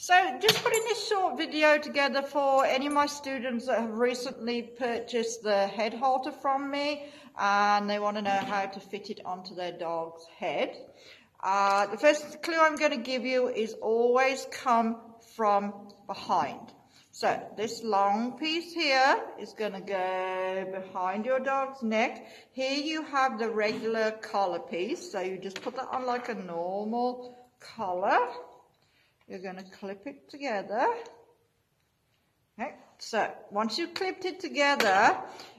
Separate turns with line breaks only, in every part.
So just putting this short video together for any of my students that have recently purchased the head halter from me and they want to know how to fit it onto their dog's head. The first clue I'm going to give you is always come from behind. So this long piece here is going to go behind your dog's neck. Here you have the regular collar piece, so you just put that on like a normal collar. You're going to clip it together. Okay, so once you've clipped it together,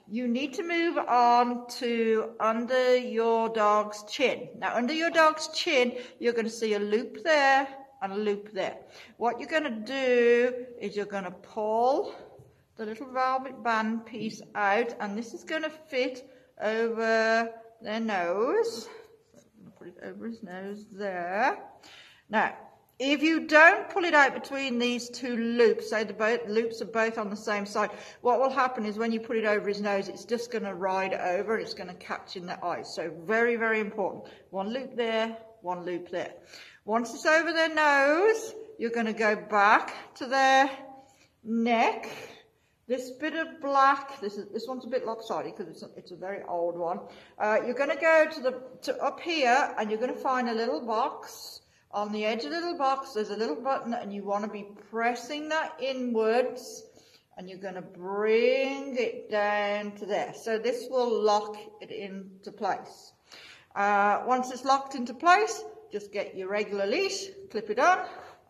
you need to move on to under your dog's chin. Now, under your dog's chin, you're going to see a loop there and a loop there. What you're going to do is you're going to pull the little velvet band piece out, and this is going to fit over their nose. So I'm going to put it over his nose there. Now, if you don't pull it out between these two loops, say the loops are both on the same side, what will happen is when you put it over his nose, it's just going to ride over, it's going to catch in the eyes. So very, very important. One loop there, one loop there. Once it's over their nose, you're going to go back to their neck. This bit of black, this one's a bit lopsided because it's a very old one. You're going to go to up here, and you're going to find a little box. On the edge of the little box, there's a little button, and you want to be pressing that inwards, and you're going to bring it down to there. So this will lock it into place. Once it's locked into place, just get your regular leash, clip it on,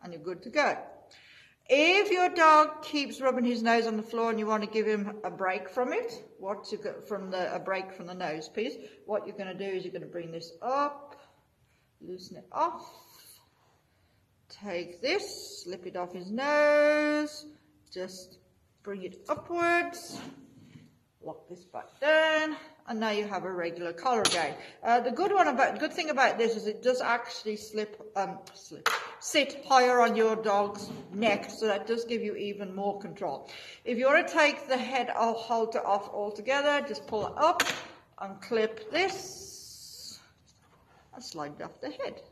and you're good to go. If your dog keeps rubbing his nose on the floor and you want to give him a break from it, a break from the nose piece, what you're going to do is you're going to bring this up, loosen it off. Take this, slip it off his nose, just bring it upwards, lock this back down, and now you have a regular collar again. The good thing about this is it does actually sit higher on your dog's neck, so that does give you even more control. If you want to take the head halter off altogether, just pull it up and clip this and slide it off the head.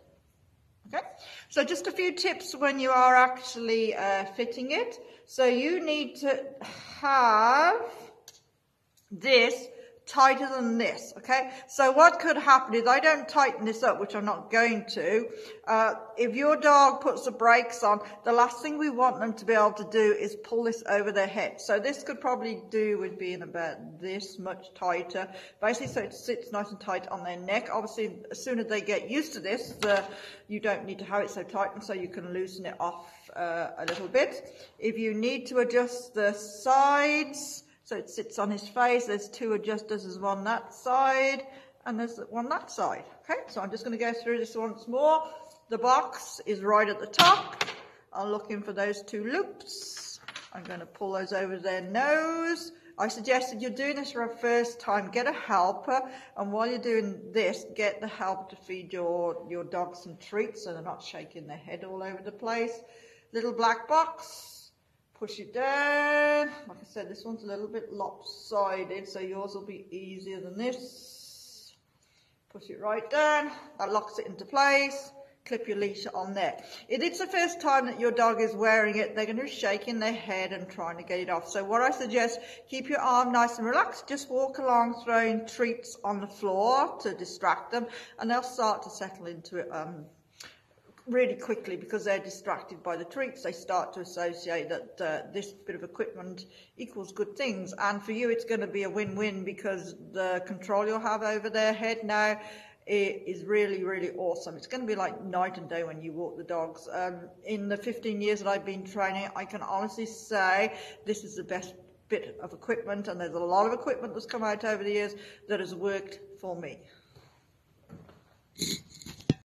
Okay, so just a few tips when you are actually fitting it. So you need to have this tighter than this, okay? So what could happen is I don't tighten this up, which I'm not going to. If your dog puts the brakes on, the last thing we want them to be able to do is pull this over their head. So this could probably do with being about this much tighter, basically so it sits nice and tight on their neck. Obviously, as soon as they get used to this, you don't need to have it so tight, and so you can loosen it off a little bit. If you need to adjust the sides, so it sits on his face, there's two adjusters, there's one that side and there's one that side. Okay, so I'm just going to go through this once more. The box is right at the top. I'm looking for those two loops. I'm going to pull those over their nose. I suggest if you're doing this for a first time, get a helper, and while you're doing this, get the helper to feed your dog some treats so they're not shaking their head all over the place. Little black box. Push it down. Like I said, this one's a little bit lopsided, so yours will be easier than this. Push it right down. That locks it into place. Clip your leash on there. If it's the first time that your dog is wearing it, they're going to be shaking their head and trying to get it off. So what I suggest, keep your arm nice and relaxed. Just walk along throwing treats on the floor to distract them, and they'll start to settle into it really quickly because they're distracted by the treats. They start to associate that this bit of equipment equals good things, and for you it's going to be a win-win because the control you'll have over their head now is really, really awesome. It's going to be like night and day when you walk the dogs. In the 15 years that I've been training, I can honestly say this is the best bit of equipment, and there's a lot of equipment that's come out over the years that has worked for me.